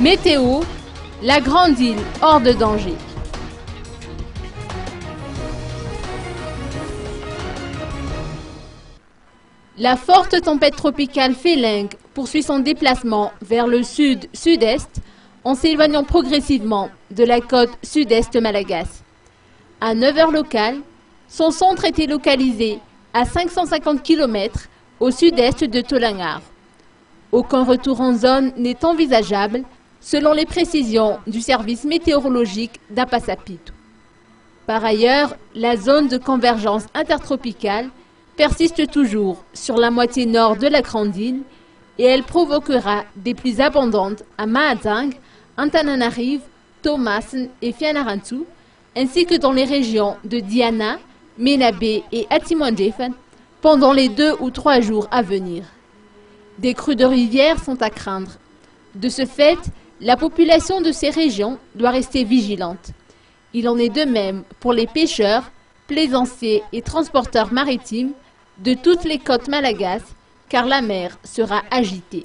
Météo, la grande île hors de danger. La forte tempête tropicale Feling poursuit son déplacement vers le sud-sud-est en s'éloignant progressivement de la côte sud-est malagasy. À 9 heures locales, son centre était localisé à 550 km au sud-est de Tolangaro. Aucun retour en zone n'est envisageable selon les précisions du service météorologique d'Apasapito. Par ailleurs, la zone de convergence intertropicale persiste toujours sur la moitié nord de la grande île et elle provoquera des pluies abondantes à Mahajanga, Antananarivo, Thomasin et Fianarantsoa, ainsi que dans les régions de Diana, Menabe et Atimondjefan pendant les 2 ou 3 jours à venir. Des crues de rivières sont à craindre. De ce fait, la population de ces régions doit rester vigilante. Il en est de même pour les pêcheurs, plaisanciers et transporteurs maritimes de toutes les côtes malagasy, car la mer sera agitée.